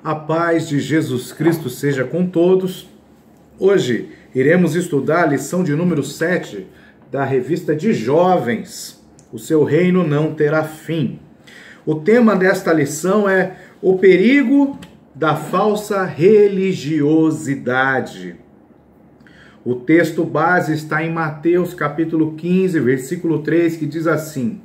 A paz de Jesus Cristo seja com todos. Hoje iremos estudar a lição de número 7 da revista de jovens. O seu reino não terá fim. O tema desta lição é o perigo da falsa religiosidade. O texto base está em Mateus capítulo 15, versículo 3, que diz assim: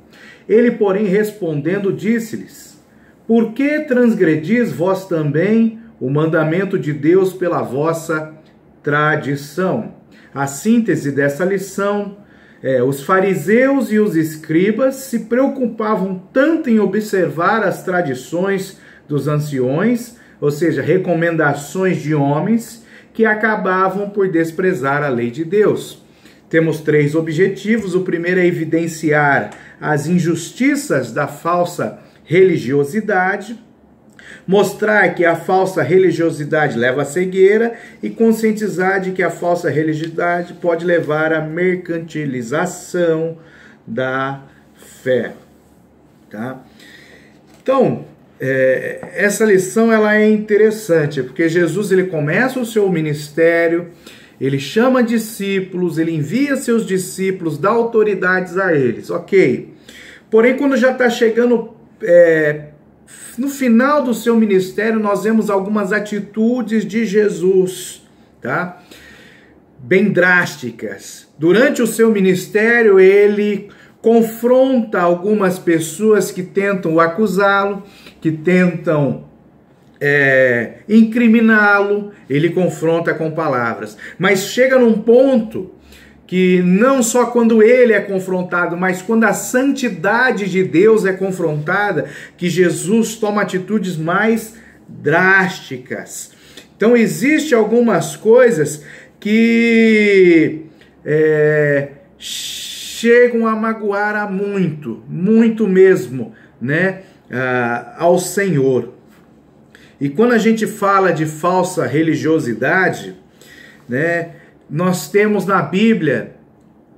Ele, porém, respondendo, disse-lhes: Por que transgredis vós também o mandamento de Deus pela vossa tradição? A síntese dessa lição é: os fariseus e os escribas se preocupavam tanto em observar as tradições dos anciões, ou seja, recomendações de homens, que acabavam por desprezar a lei de Deus. Temos 3 objetivos. O primeiro é evidenciar as injustiças da falsa religiosidade, mostrar que a falsa religiosidade leva à cegueira e conscientizar de que a falsa religiosidade pode levar à mercantilização da fé. Tá? Então, essa lição ela é interessante, porque Jesus ele começa o seu ministério, ele chama discípulos, ele envia seus discípulos, dá autoridades a eles, ok? Porém, quando já está chegando no final do seu ministério, nós vemos algumas atitudes de Jesus, tá? Bem drásticas. Durante o seu ministério, ele confronta algumas pessoas que tentam acusá-lo, que tentam incriminá-lo. Ele confronta com palavras. Mas chega num ponto que não só quando ele é confrontado, mas quando a santidade de Deus é confrontada, que Jesus toma atitudes mais drásticas. Então, existem algumas coisas que chegam a magoar a muito mesmo, né, ao Senhor. E quando a gente fala de falsa religiosidade, né, nós temos na Bíblia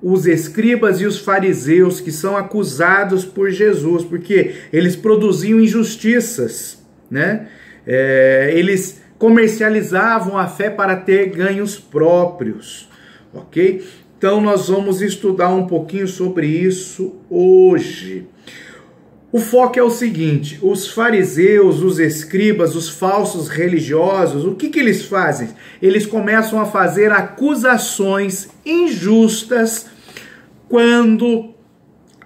os escribas e os fariseus que são acusados por Jesus, porque eles produziam injustiças, né? Eles comercializavam a fé para ter ganhos próprios, ok? Então nós vamos estudar um pouquinho sobre isso hoje. O foco é o seguinte: os fariseus, os escribas, os falsos religiosos, o que eles fazem? Eles começam a fazer acusações injustas quando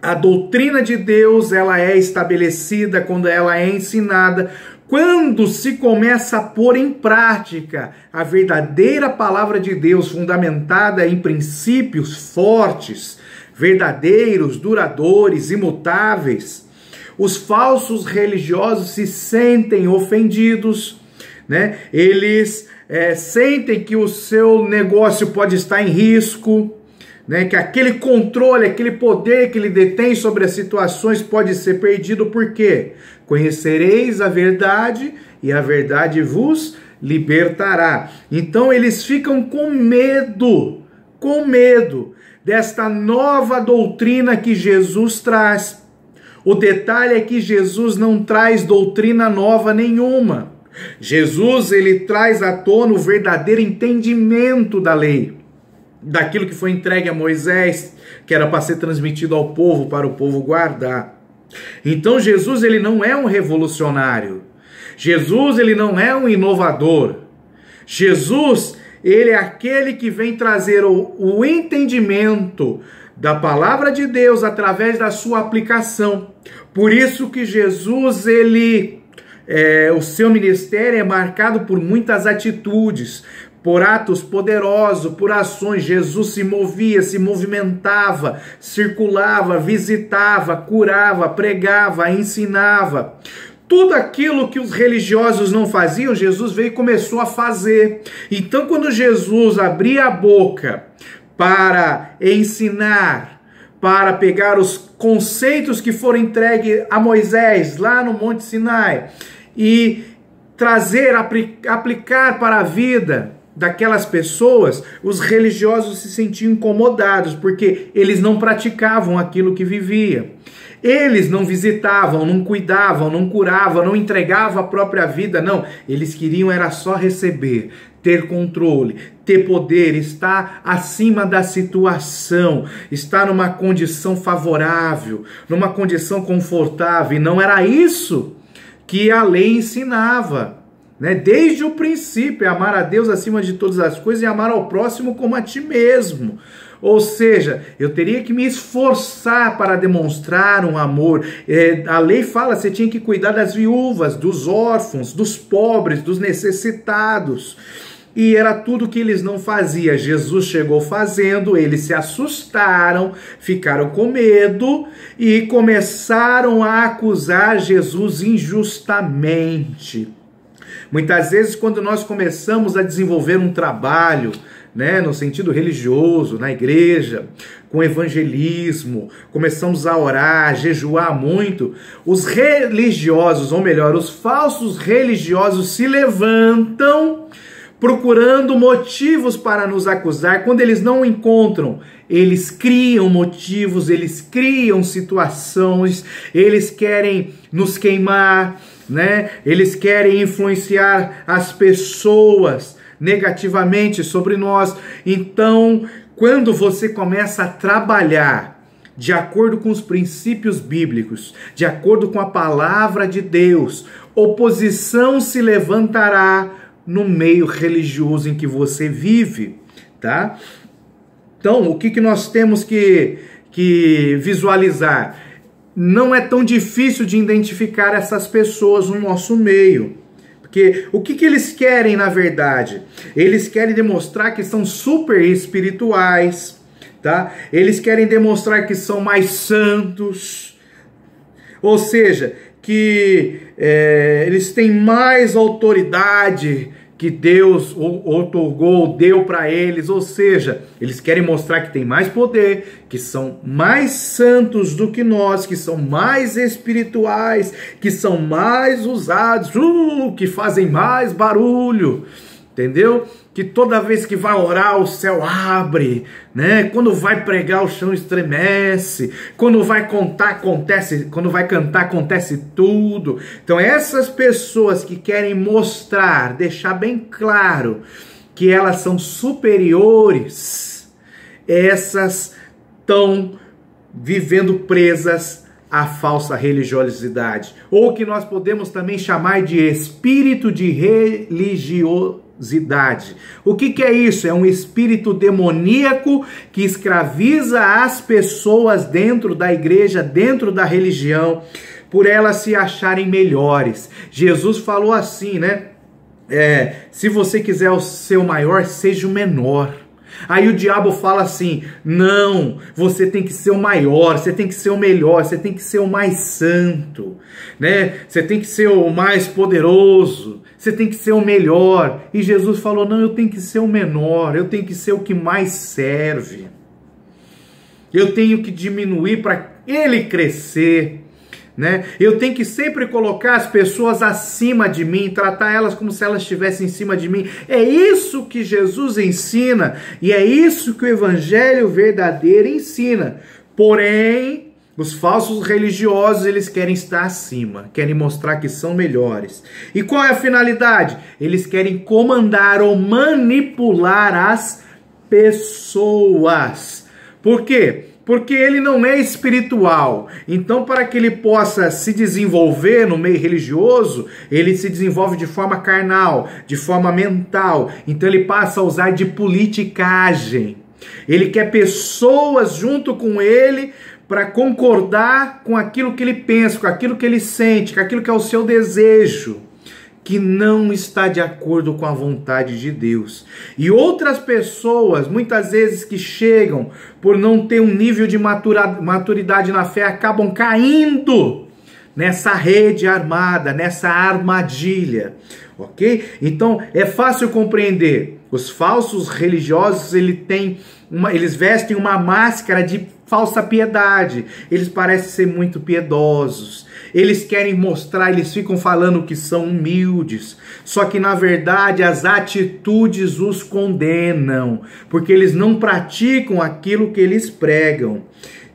a doutrina de Deus ela é estabelecida, quando ela é ensinada, quando se começa a pôr em prática a verdadeira palavra de Deus, fundamentada em princípios fortes, verdadeiros, duradouros, imutáveis. Os falsos religiosos se sentem ofendidos, né? Eles sentem que o seu negócio pode estar em risco, né? Que aquele controle, aquele poder que ele detém sobre as situações pode ser perdido. Por quê? Conhecereis a verdade e a verdade vos libertará. Então eles ficam com medo desta nova doutrina que Jesus traz. O detalhe é que Jesus não traz doutrina nova nenhuma. Jesus ele traz à tona o verdadeiro entendimento da lei, daquilo que foi entregue a Moisés, que era para ser transmitido ao povo, para o povo guardar. Então Jesus ele não é um revolucionário. Jesus ele não é um inovador. Jesus ele é aquele que vem trazer o entendimento da palavra de Deus através da sua aplicação. Por isso que Jesus, o seu ministério é marcado por muitas atitudes, por atos poderosos, por ações. Jesus se movia, se movimentava, circulava, visitava, curava, pregava, ensinava. Tudo aquilo que os religiosos não faziam, Jesus veio e começou a fazer. Então, quando Jesus abria a boca para ensinar, para pegar os conceitos que foram entregues a Moisés lá no Monte Sinai e trazer, aplicar para a vida, daquelas pessoas, os religiosos se sentiam incomodados, porque eles não praticavam aquilo que viviam. Eles não visitavam, não cuidavam, não curavam, não entregavam a própria vida, não. Eles queriam era só receber, ter controle, ter poder, estar acima da situação, estar numa condição favorável, numa condição confortável. E não era isso que a lei ensinava, né? Desde o princípio, é amar a Deus acima de todas as coisas e amar ao próximo como a ti mesmo. Ou seja, eu teria que me esforçar para demonstrar um amor. A lei fala que você tinha que cuidar das viúvas, dos órfãos, dos pobres, dos necessitados. E era tudo que eles não faziam. Jesus chegou fazendo, eles se assustaram, ficaram com medo e começaram a acusar Jesus injustamente. Muitas vezes, quando nós começamos a desenvolver um trabalho, né, no sentido religioso, na igreja, com evangelismo, começamos a orar, a jejuar muito, os religiosos, ou melhor, os falsos religiosos se levantam procurando motivos para nos acusar. Quando eles não encontram, eles criam motivos, eles criam situações, eles querem nos queimar, né? Eles querem influenciar as pessoas negativamente sobre nós. Então, quando você começa a trabalhar de acordo com os princípios bíblicos, de acordo com a palavra de Deus, oposição se levantará no meio religioso em que você vive, tá? Então, o que nós temos que visualizar? Não é tão difícil de identificar essas pessoas no nosso meio. Porque o que eles querem, na verdade? Eles querem demonstrar que são super espirituais, tá? Eles querem demonstrar que são mais santos, ou seja, que eles têm mais autoridade que Deus outorgou, deu para eles, ou seja, eles querem mostrar que tem mais poder, que são mais santos do que nós, que são mais espirituais, que são mais usados, que fazem mais barulho, entendeu? Que toda vez que vai orar o céu abre, né? Quando vai pregar o chão estremece, quando vai cantar acontece tudo. Então essas pessoas que querem mostrar, deixar bem claro que elas são superiores, essas estão vivendo presas à falsa religiosidade, ou que nós podemos também chamar de espírito de religiosidade. O que é isso? É um espírito demoníaco que escraviza as pessoas dentro da igreja, dentro da religião, por elas se acharem melhores. Jesus falou assim, né? Se você quiser ser o maior, seja o menor. Aí o diabo fala assim: não, você tem que ser o maior, você tem que ser o melhor, você tem que ser o mais santo, né? Você tem que ser o mais poderoso, você tem que ser o melhor. E Jesus falou: não, eu tenho que ser o menor, eu tenho que ser o que mais serve. Eu tenho que diminuir para ele crescer, né? Eu tenho que sempre colocar as pessoas acima de mim, tratar elas como se elas estivessem em cima de mim. É isso que Jesus ensina e é isso que o evangelho verdadeiro ensina. Porém, os falsos religiosos, eles querem estar acima, querem mostrar que são melhores. E qual é a finalidade? Eles querem comandar ou manipular as pessoas. Por quê? Porque ele não é espiritual. Então, para que ele possa se desenvolver no meio religioso, ele se desenvolve de forma carnal, de forma mental. Então, ele passa a usar de politicagem. Ele quer pessoas junto com ele para concordar com aquilo que ele pensa, com aquilo que ele sente, com aquilo que é o seu desejo, que não está de acordo com a vontade de Deus. E outras pessoas, muitas vezes que chegam por não ter um nível de maturidade na fé, acabam caindo nessa rede armada, nessa armadilha, ok? Então é fácil compreender. Os falsos religiosos, eles vestem uma máscara de falsa piedade. Eles parecem ser muito piedosos. Eles querem mostrar, eles ficam falando que são humildes, só que na verdade as atitudes os condenam, porque eles não praticam aquilo que eles pregam.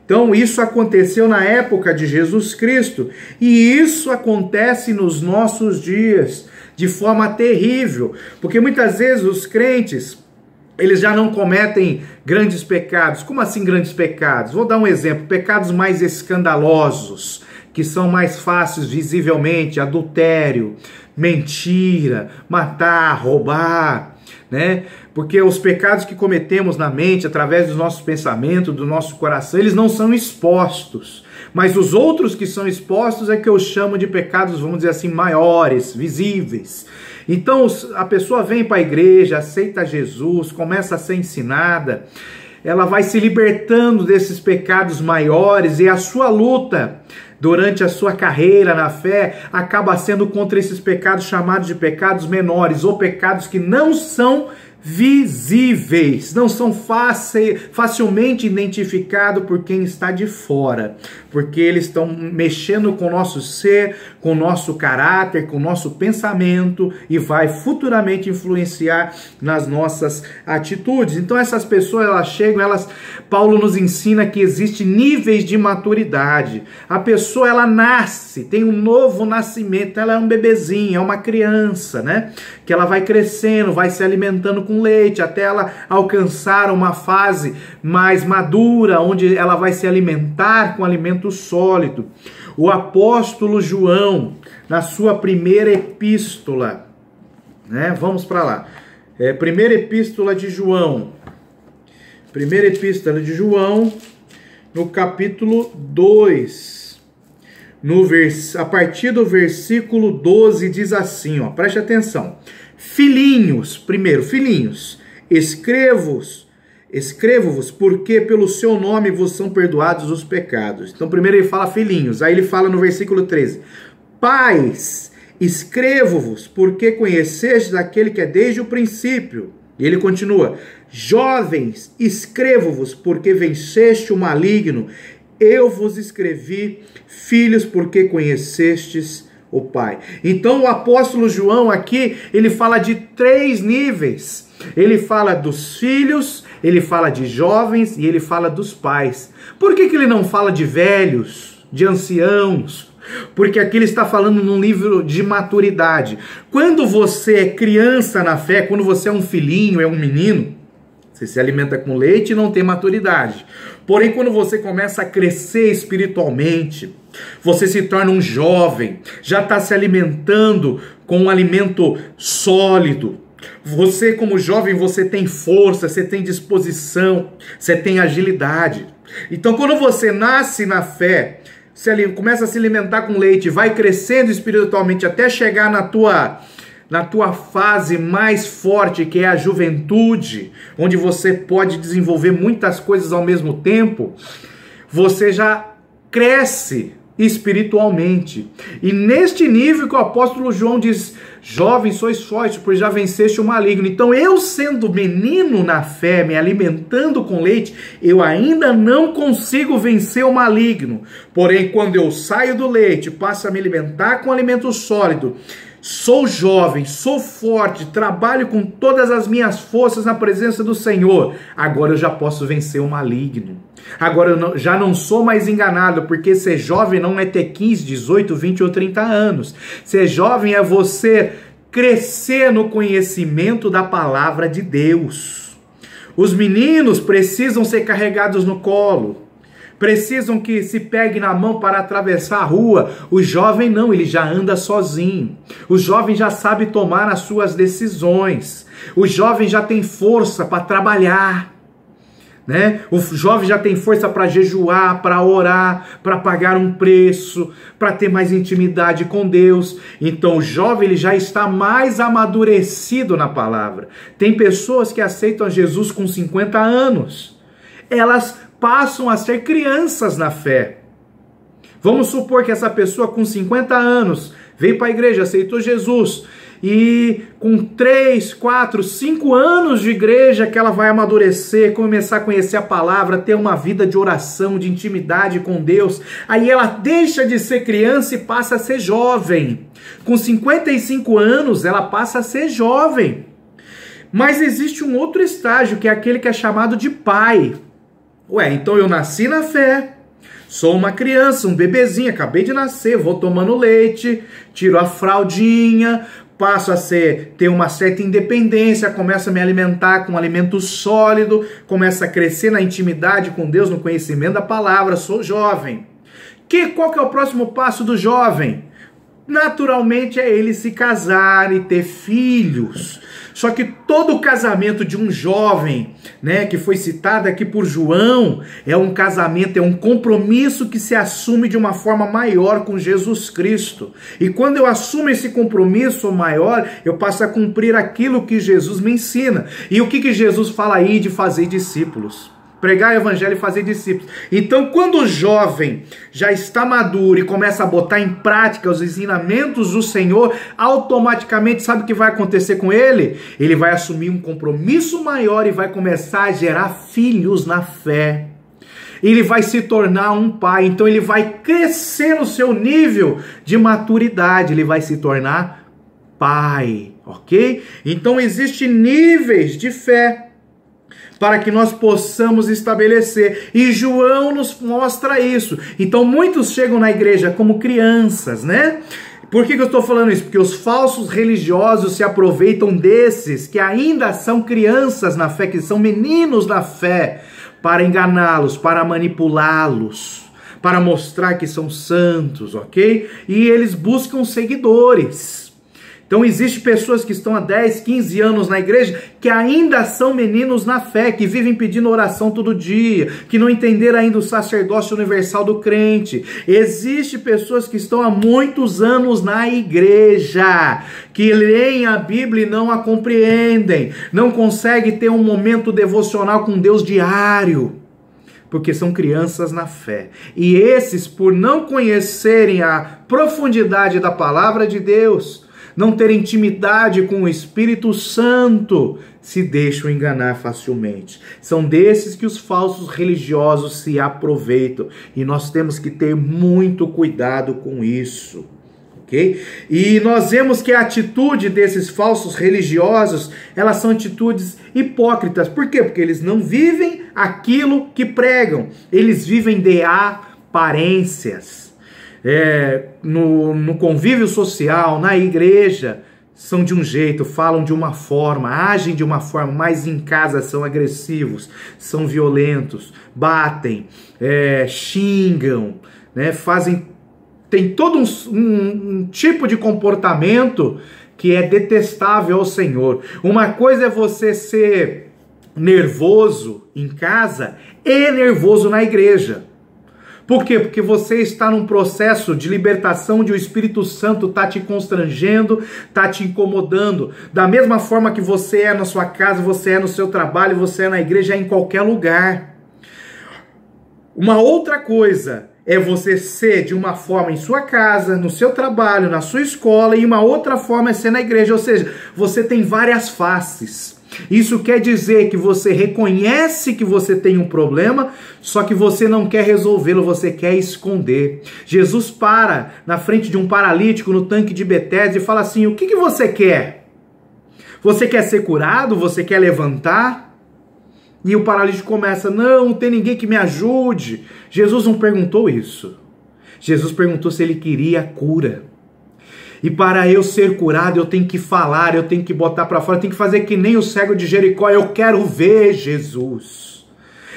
Então isso aconteceu na época de Jesus Cristo, e isso acontece nos nossos dias, de forma terrível, porque muitas vezes os crentes, eles já não cometem grandes pecados. Como assim grandes pecados? Vou dar um exemplo, pecados mais escandalosos, que são mais fáceis visivelmente: adultério, mentira, matar, roubar, né? Porque os pecados que cometemos na mente, através dos nossos pensamentos, do nosso coração, eles não são expostos. Mas os outros que são expostos é que eu chamo de pecados, vamos dizer assim, maiores, visíveis. Então a pessoa vem para a igreja, aceita Jesus, começa a ser ensinada, ela vai se libertando desses pecados maiores, e a sua luta durante a sua carreira na fé acaba sendo contra esses pecados chamados de pecados menores, ou pecados que não são visíveis, não são facilmente identificados por quem está de fora, porque eles estão mexendo com o nosso ser, com o nosso caráter, com o nosso pensamento, e vai futuramente influenciar nas nossas atitudes. Então essas pessoas, elas chegam, Paulo nos ensina que existe níveis de maturidade. A pessoa, ela nasce, tem um novo nascimento, ela é um bebezinho, é uma criança, né? Que ela vai crescendo, vai se alimentando com leite, até ela alcançar uma fase mais madura, onde ela vai se alimentar com alimento sólido. O apóstolo João, na sua primeira epístola, né? Vamos para lá. Primeira epístola de João. Primeira epístola de João, no capítulo 2. A partir do versículo 12 diz assim, ó, preste atenção. Filhinhos, primeiro, filhinhos, escrevo-vos, porque pelo seu nome vos são perdoados os pecados. Então primeiro ele fala filhinhos, aí ele fala no versículo 13, pais, escrevo-vos, porque conhecestes aquele que é desde o princípio. E ele continua, jovens, escrevo-vos, porque venceste o maligno. Eu vos escrevi, filhos, porque conhecestes o Pai. Então o apóstolo João aqui, ele fala de 3 níveis. Ele fala dos filhos, ele fala de jovens e ele fala dos pais. Por que ele não fala de velhos, de anciãos? Porque aqui ele está falando num nível de maturidade. Quando você é criança na fé, quando você é um filhinho, é um menino, você se alimenta com leite e não tem maturidade. Porém, quando você começa a crescer espiritualmente, você se torna um jovem, já está se alimentando com um alimento sólido. Você, como jovem, você tem força, você tem disposição, você tem agilidade. Então, quando você nasce na fé, você começa a se alimentar com leite, vai crescendo espiritualmente até chegar na tua fase mais forte, que é a juventude, onde você pode desenvolver muitas coisas ao mesmo tempo, você já cresce espiritualmente. E neste nível que o apóstolo João diz, jovens, sois fortes, pois já venceste o maligno. Então eu, sendo menino na fé, me alimentando com leite, eu ainda não consigo vencer o maligno. Porém, quando eu saio do leite, passo a me alimentar com alimento sólido, sou jovem, sou forte, trabalho com todas as minhas forças na presença do Senhor, agora eu já posso vencer o maligno. Agora eu já não sou mais enganado, porque ser jovem não é ter 15, 18, 20 ou 30 anos. Ser jovem é você crescer no conhecimento da palavra de Deus. Os meninos precisam ser carregados no colo, precisam que se pegue na mão para atravessar a rua. O jovem não, ele já anda sozinho. O jovem já sabe tomar as suas decisões. O jovem já tem força para trabalhar, né? O jovem já tem força para jejuar, para orar, para pagar um preço, para ter mais intimidade com Deus. Então o jovem, ele já está mais amadurecido na palavra. Tem pessoas que aceitam Jesus com 50 anos. Elas passam a ser crianças na fé. Vamos supor que essa pessoa com 50 anos veio para a igreja, aceitou Jesus, e com 3, 4, 5 anos de igreja que ela vai amadurecer, começar a conhecer a palavra, ter uma vida de oração, de intimidade com Deus. Aí ela deixa de ser criança e passa a ser jovem. Com 55 anos ela passa a ser jovem. Mas existe um outro estágio, que é aquele que é chamado de pai. Ué, então eu nasci na fé, sou uma criança, um bebezinho, acabei de nascer, vou tomando leite, tiro a fraldinha, passo a ter uma certa independência, começo a me alimentar com um alimento sólido, começo a crescer na intimidade com Deus, no conhecimento da palavra, sou jovem. Qual que é o próximo passo do jovem? Naturalmente é ele se casar e ter filhos. Só que todo casamento de um jovem, né, que foi citado aqui por João, é um casamento, é um compromisso que se assume de uma forma maior com Jesus Cristo. E quando eu assumo esse compromisso maior, eu passo a cumprir aquilo que Jesus me ensina. E o que Jesus fala aí de fazer discípulos? Pregar o evangelho e fazer discípulos. Então, quando o jovem já está maduro e começa a botar em prática os ensinamentos do Senhor, automaticamente, sabe o que vai acontecer com ele? Ele vai assumir um compromisso maior e vai começar a gerar filhos na fé. Ele vai se tornar um pai, então ele vai crescer no seu nível de maturidade, ele vai se tornar pai, ok? Então, existem níveis de fé para que nós possamos estabelecer. E João nos mostra isso. Então muitos chegam na igreja como crianças, né? Por que eu estou falando isso? Porque os falsos religiosos se aproveitam desses que ainda são crianças na fé, que são meninos na fé, para enganá-los, para manipulá-los, para mostrar que são santos, ok? E eles buscam seguidores. Então existem pessoas que estão há 10, 15 anos na igreja que ainda são meninos na fé, que vivem pedindo oração todo dia, que não entenderam ainda o sacerdócio universal do crente. Existem pessoas que estão há muitos anos na igreja, que leem a Bíblia e não a compreendem, não conseguem ter um momento devocional com Deus diário, porque são crianças na fé. E esses, por não conhecerem a profundidade da palavra de Deus, não ter intimidade com o Espírito Santo, se deixam enganar facilmente. São desses que os falsos religiosos se aproveitam. E nós temos que ter muito cuidado com isso. Okay? E nós vemos que a atitude desses falsos religiosos, elas são atitudes hipócritas. Por quê? Porque eles não vivem aquilo que pregam. Eles vivem de aparências. No convívio social, na igreja, são de um jeito, falam de uma forma, agem de uma forma, mas em casa são agressivos, são violentos, batem, xingam, né, tem todo um tipo de comportamento que é detestável ao Senhor. Uma coisa é você ser nervoso em casa e nervoso na igreja. Por quê? Porque você está num processo de libertação onde o Espírito Santo está te constrangendo, está te incomodando. Da mesma forma que você é na sua casa, você é no seu trabalho, você é na igreja, é em qualquer lugar. Uma outra coisa é você ser de uma forma em sua casa, no seu trabalho, na sua escola, e uma outra forma é ser na igreja. Ou seja, você tem várias faces. Isso quer dizer que você reconhece que você tem um problema, só que você não quer resolvê-lo, você quer esconder. Jesus para na frente de um paralítico no tanque de Betesda e fala assim: o que você quer? Você quer ser curado? Você quer levantar? E o paralítico começa: não tem ninguém que me ajude. Jesus não perguntou isso. Jesus perguntou se ele queria cura. E para eu ser curado, eu tenho que falar, eu tenho que botar para fora, eu tenho que fazer que nem o cego de Jericó. Eu quero ver Jesus.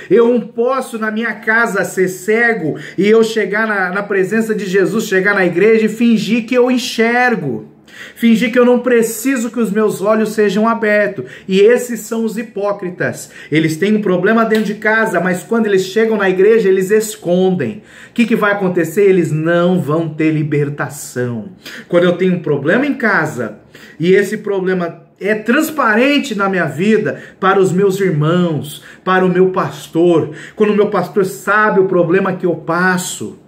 Eu não posso na minha casa ser cego e eu chegar na presença de Jesus, chegar na igreja e fingir que eu enxergo. Fingir que eu não preciso que os meus olhos sejam abertos. E esses são os hipócritas. Eles têm um problema dentro de casa, mas quando eles chegam na igreja, eles escondem. O que vai acontecer? Eles não vão ter libertação. Quando eu tenho um problema em casa, e esse problema é transparente na minha vida, para os meus irmãos, para o meu pastor, quando o meu pastor sabe o problema que eu passo,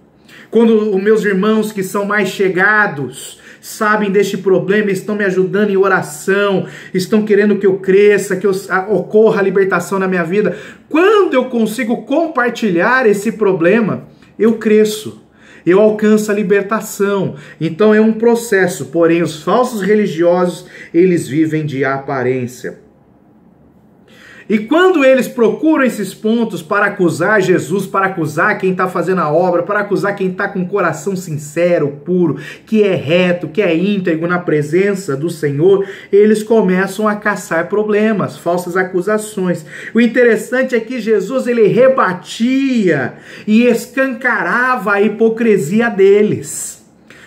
quando os meus irmãos que são mais chegados sabem deste problema, estão me ajudando em oração, estão querendo que eu cresça, que ocorra a libertação na minha vida. Quando eu consigo compartilhar esse problema, eu cresço, eu alcanço a libertação. Então é um processo, porém os falsos religiosos, eles vivem de aparência. E quando eles procuram esses pontos para acusar Jesus, para acusar quem está fazendo a obra, para acusar quem está com um coração sincero, puro, que é reto, que é íntegro na presença do Senhor, eles começam a caçar problemas, falsas acusações. O interessante é que Jesus, ele rebatia e escancarava a hipocrisia deles.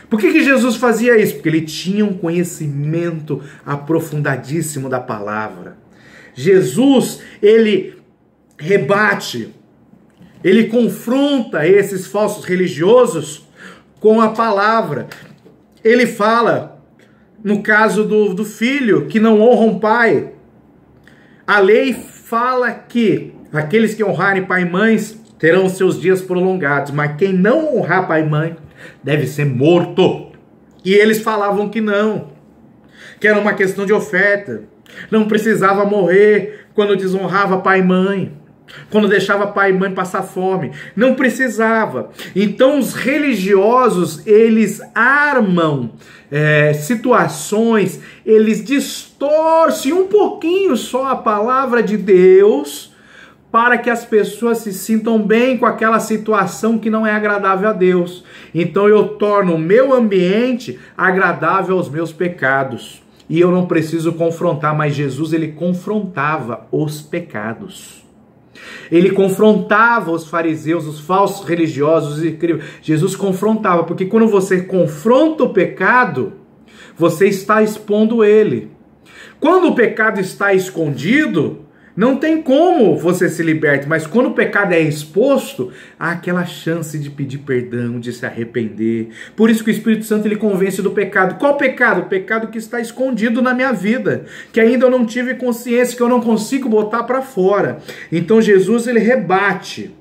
Por que Jesus fazia isso? Porque ele tinha um conhecimento aprofundadíssimo da palavra. Jesus, ele rebate, ele confronta esses falsos religiosos com a palavra. Ele fala, no caso do filho que não honra um pai, a lei fala que aqueles que honrarem pai e mãe terão seus dias prolongados, mas quem não honrar pai e mãe deve ser morto. E eles falavam que não, que era uma questão de oferta. Não precisava morrer quando desonrava pai e mãe, quando deixava pai e mãe passar fome. Não precisava. Então os religiosos, eles armam situações, eles distorcem um pouquinho só a palavra de Deus para que as pessoas se sintam bem com aquela situação que não é agradável a Deus. Então eu torno o meu ambiente agradável aos meus pecados. E eu não preciso confrontar, mas Jesus, ele confrontava os pecados. Ele confrontava os fariseus, os falsos religiosos, os incríveis. Jesus confrontava, porque quando você confronta o pecado, você está expondo ele. Quando o pecado está escondido, não tem como você se liberte, mas quando o pecado é exposto, há aquela chance de pedir perdão, de se arrepender. Por isso que o Espírito Santo, ele convence do pecado. Qual pecado? O pecado que está escondido na minha vida, que ainda eu não tive consciência, que eu não consigo botar para fora. Então Jesus, ele rebate.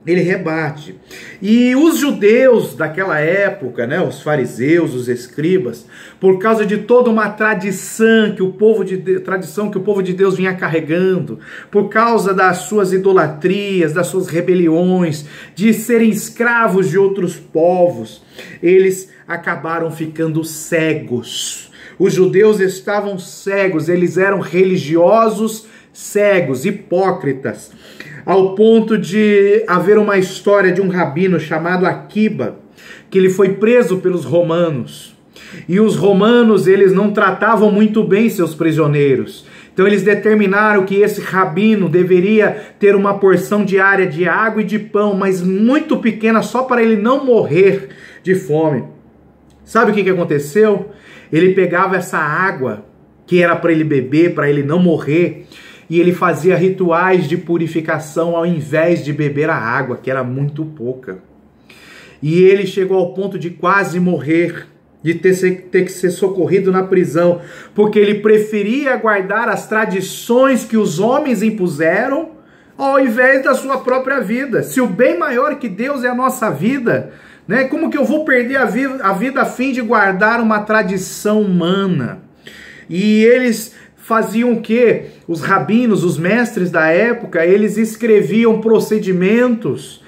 Ele rebate. E os judeus daquela época, né, os fariseus, os escribas, por causa de toda uma tradição que o povo de Deus vinha carregando, por causa das suas idolatrias, das suas rebeliões, de serem escravos de outros povos, eles acabaram ficando cegos. Os judeus estavam cegos, eles eram religiosos cegos, hipócritas, ao ponto de haver uma história de um rabino chamado Aquiba, que ele foi preso pelos romanos. E os romanos, eles não tratavam muito bem seus prisioneiros. Então eles determinaram que esse rabino deveria ter uma porção diária de água e de pão, mas muito pequena, só para ele não morrer de fome. Sabe o que aconteceu? Ele pegava essa água, que era para ele beber, para ele não morrer, e ele fazia rituais de purificação ao invés de beber a água, que era muito pouca. E ele chegou ao ponto de quase morrer, de ter que ser socorrido na prisão, porque ele preferia guardar as tradições que os homens impuseram, ao invés da sua própria vida. Se o bem maior que Deus é a nossa vida, né, como que eu vou perder a vida a fim de guardar uma tradição humana? E eles faziam o quê? Os rabinos, os mestres da época, eles escreviam procedimentos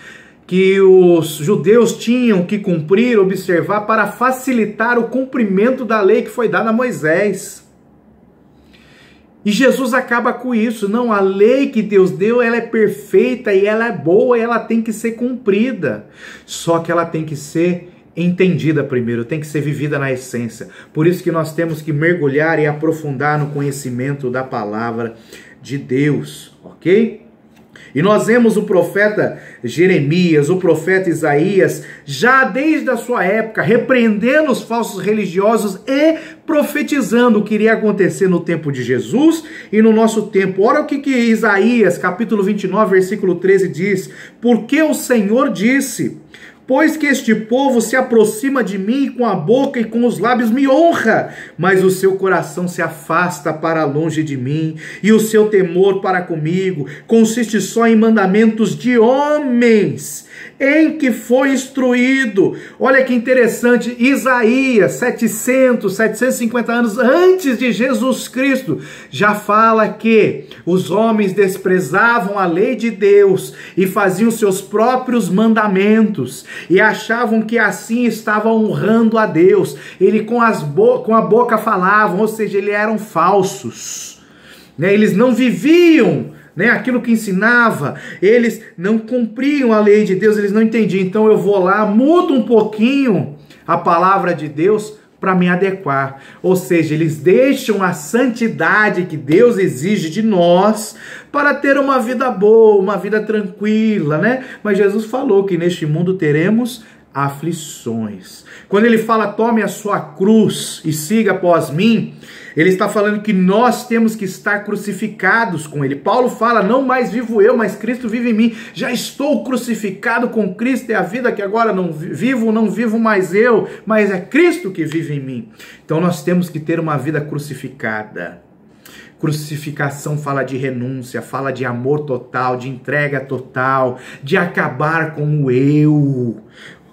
que os judeus tinham que cumprir, observar, para facilitar o cumprimento da lei que foi dada a Moisés. E Jesus acaba com isso. Não, a lei que Deus deu, ela é perfeita e ela é boa e ela tem que ser cumprida. Só que ela tem que ser entendida primeiro, tem que ser vivida na essência. Por isso que nós temos que mergulhar e aprofundar no conhecimento da palavra de Deus, ok? E nós vemos o profeta Jeremias, o profeta Isaías, já desde a sua época, repreendendo os falsos religiosos e profetizando o que iria acontecer no tempo de Jesus e no nosso tempo. Olha o que Isaías, capítulo 29, versículo 13 diz: porque o Senhor disse: pois que este povo se aproxima de mim e com a boca e com os lábios me honra, mas o seu coração se afasta para longe de mim, e o seu temor para comigo consiste só em mandamentos de homens. em que foi instruído. Olha que interessante, Isaías, 750 anos antes de Jesus Cristo, já fala que os homens desprezavam a lei de Deus e faziam seus próprios mandamentos e achavam que assim estavam honrando a Deus. Ele com a boca falavam, ou seja, eles eram falsos, né? Eles não viviam, né, aquilo que ensinava, eles não cumpriam a lei de Deus, eles não entendiam. Então eu vou lá, mudo um pouquinho a palavra de Deus para me adequar. Ou seja, eles deixam a santidade que Deus exige de nós para ter uma vida boa, uma vida tranquila, né? Mas Jesus falou que neste mundo teremos aflições. Quando ele fala, tome a sua cruz e siga após mim, ele está falando que nós temos que estar crucificados com ele. Paulo fala, não mais vivo eu, mas Cristo vive em mim. Já estou crucificado com Cristo, é a vida que agora não vivo mais eu, mas é Cristo que vive em mim. Então nós temos que ter uma vida crucificada. Crucificação fala de renúncia, fala de amor total, de entrega total, de acabar com o eu.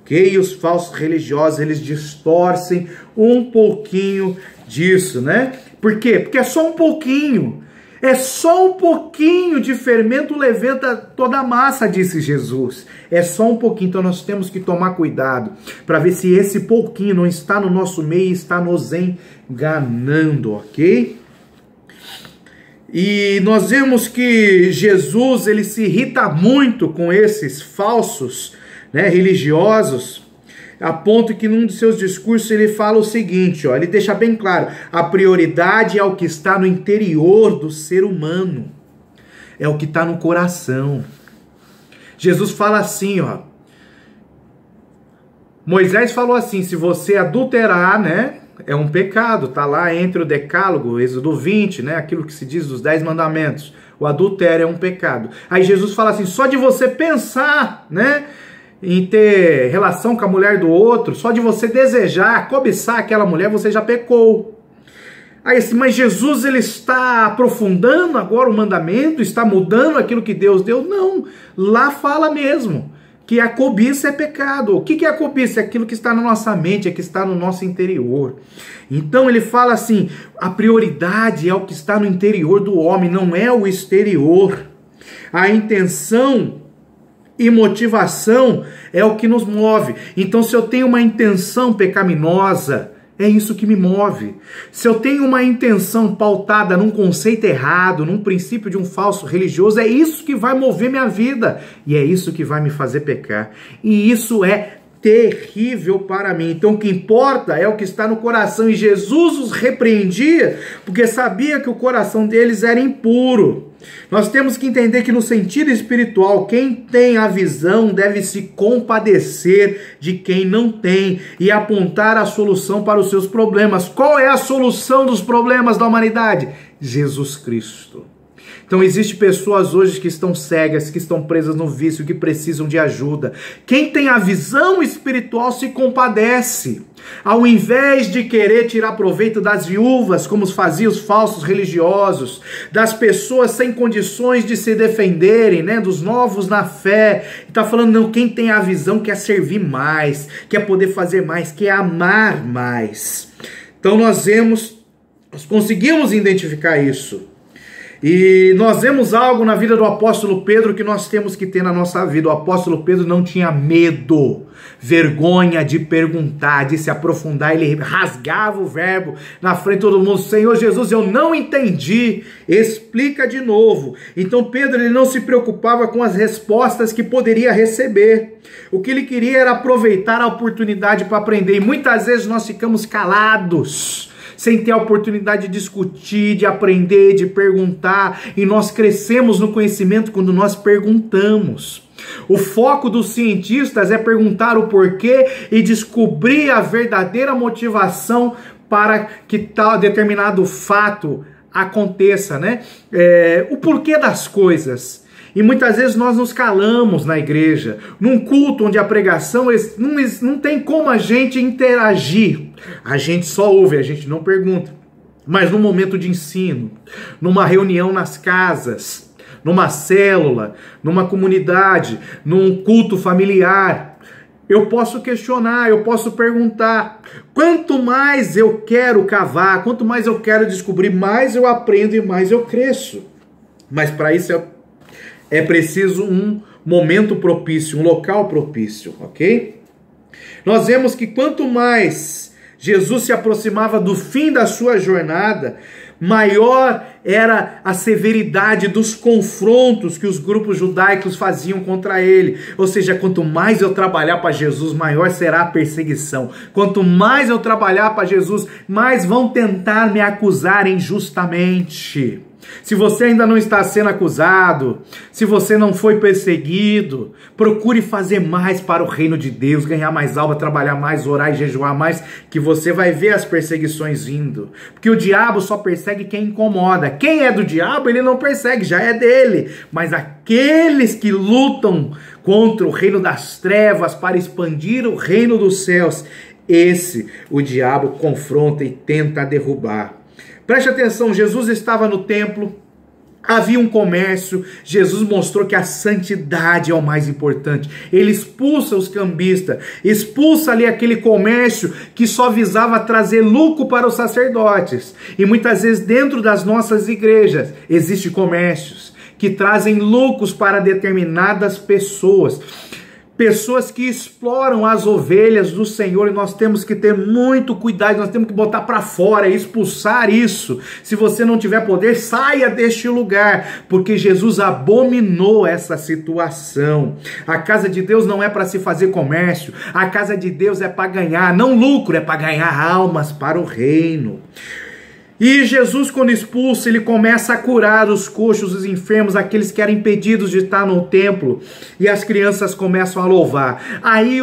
Ok? Os falsos religiosos, eles distorcem um pouquinho disso, né? Por quê? Porque é só um pouquinho. É só um pouquinho de fermento levanta toda a massa, disse Jesus. É só um pouquinho, então nós temos que tomar cuidado para ver se esse pouquinho não está no nosso meio e está nos enganando, ok? E nós vemos que Jesus, ele se irrita muito com esses falsos, né, religiosos, a ponto que num de seus discursos ele fala o seguinte, ó, ele deixa bem claro, a prioridade é o que está no interior do ser humano, é o que está no coração. Jesus fala assim, ó, Moisés falou assim, se você adulterar, né, é um pecado, tá lá entre o decálogo, Êxodo 20, né, aquilo que se diz dos 10 mandamentos, o adultério é um pecado. Aí Jesus fala assim, só de você pensar, né, em ter relação com a mulher do outro, só de você desejar, cobiçar aquela mulher, você já pecou. Aí assim, mas Jesus, ele está aprofundando agora o mandamento, está mudando aquilo que Deus deu? Não, lá fala mesmo que a cobiça é pecado. O que é a cobiça? É aquilo que está na nossa mente, é que está no nosso interior. Então ele fala assim, a prioridade é o que está no interior do homem, não é o exterior. A intenção e motivação é o que nos move. Então, se eu tenho uma intenção pecaminosa, é isso que me move. Se eu tenho uma intenção pautada num conceito errado, num princípio de um falso religioso, é isso que vai mover minha vida. E é isso que vai me fazer pecar. E isso é terrível para mim. Então o que importa é o que está no coração. E Jesus os repreendia porque sabia que o coração deles era impuro. Nós temos que entender que no sentido espiritual, quem tem a visão deve se compadecer de quem não tem e apontar a solução para os seus problemas. Qual é a solução dos problemas da humanidade? Jesus Cristo. Então existem pessoas hoje que estão cegas, que estão presas no vício, que precisam de ajuda. Quem tem a visão espiritual se compadece. Ao invés de querer tirar proveito das viúvas, como faziam os falsos religiosos, das pessoas sem condições de se defenderem, né, dos novos na fé, está falando, não, quem tem a visão quer servir mais, quer poder fazer mais, quer amar mais. Então nós conseguimos identificar isso. E nós vemos algo na vida do apóstolo Pedro que nós temos que ter na nossa vida. O apóstolo Pedro não tinha medo, vergonha de perguntar, de se aprofundar. Ele rasgava o verbo na frente de todo mundo. Senhor Jesus, eu não entendi, explica de novo. Então Pedro, ele não se preocupava com as respostas que poderia receber. O que ele queria era aproveitar a oportunidade para aprender. E muitas vezes nós ficamos calados, sem ter a oportunidade de discutir, de aprender, de perguntar, e nós crescemos no conhecimento quando nós perguntamos. O foco dos cientistas é perguntar o porquê e descobrir a verdadeira motivação para que tal determinado fato aconteça, né? O porquê das coisas. E muitas vezes nós nos calamos na igreja, num culto onde a pregação não tem como a gente interagir. A gente só ouve, a gente não pergunta. Mas no momento de ensino, numa reunião nas casas, numa célula, numa comunidade, num culto familiar, eu posso questionar, eu posso perguntar. Quanto mais eu quero cavar, quanto mais eu quero descobrir, mais eu aprendo e mais eu cresço. Mas para isso é preciso um momento propício, um local propício, ok? Nós vemos que quanto mais Jesus se aproximava do fim da sua jornada, maior era a severidade dos confrontos que os grupos judaicos faziam contra ele. Ou seja, quanto mais eu trabalhar para Jesus, maior será a perseguição. Quanto mais eu trabalhar para Jesus, mais vão tentar me acusar injustamente. Se você ainda não está sendo acusado, se você não foi perseguido, procure fazer mais para o reino de Deus, ganhar mais alma, trabalhar mais, orar e jejuar mais, que você vai ver as perseguições vindo. Porque o diabo só persegue quem incomoda. Quem é do diabo, ele não persegue, já é dele. Mas aqueles que lutam contra o reino das trevas para expandir o reino dos céus, esse o diabo confronta e tenta derrubar. Preste atenção, Jesus estava no templo, havia um comércio, Jesus mostrou que a santidade é o mais importante. Ele expulsa os cambistas, expulsa ali aquele comércio que só visava trazer lucro para os sacerdotes. E muitas vezes dentro das nossas igrejas existem comércios que trazem lucros para determinadas pessoas. Pessoas que exploram as ovelhas do Senhor, e nós temos que ter muito cuidado, nós temos que botar para fora, expulsar isso. Se você não tiver poder, saia deste lugar, porque Jesus abominou essa situação. A casa de Deus não é para se fazer comércio, a casa de Deus é para ganhar, não lucro, é para ganhar almas para o reino. E Jesus, quando expulsa, ele começa a curar os coxos, os enfermos, aqueles que eram impedidos de estar no templo, e as crianças começam a louvar. Aí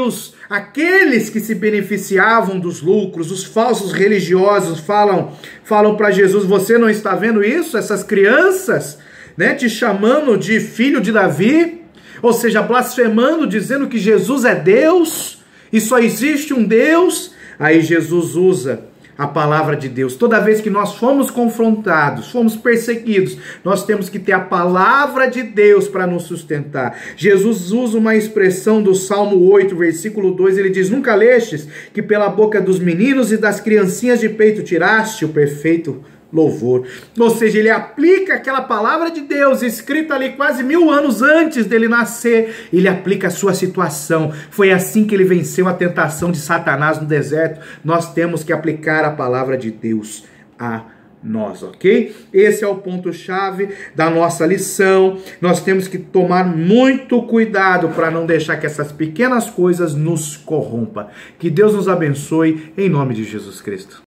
aqueles que se beneficiavam dos lucros, os falsos religiosos, falam para Jesus: você não está vendo isso? Essas crianças, né, te chamando de filho de Davi, ou seja, blasfemando, dizendo que Jesus é Deus, e só existe um Deus. Aí Jesus usa a palavra de Deus. Toda vez que nós fomos confrontados, fomos perseguidos, nós temos que ter a palavra de Deus para nos sustentar. Jesus usa uma expressão do Salmo 8, versículo 2, ele diz: nunca lestes que pela boca dos meninos e das criancinhas de peito tiraste o perfeito louvor. Ou seja, ele aplica aquela palavra de Deus, escrita ali quase 1000 anos antes dele nascer, ele aplica a sua situação. Foi assim que ele venceu a tentação de Satanás no deserto. Nós temos que aplicar a palavra de Deus a nós, ok? Esse é o ponto-chave da nossa lição. Nós temos que tomar muito cuidado para não deixar que essas pequenas coisas nos corrompam. Que Deus nos abençoe, em nome de Jesus Cristo.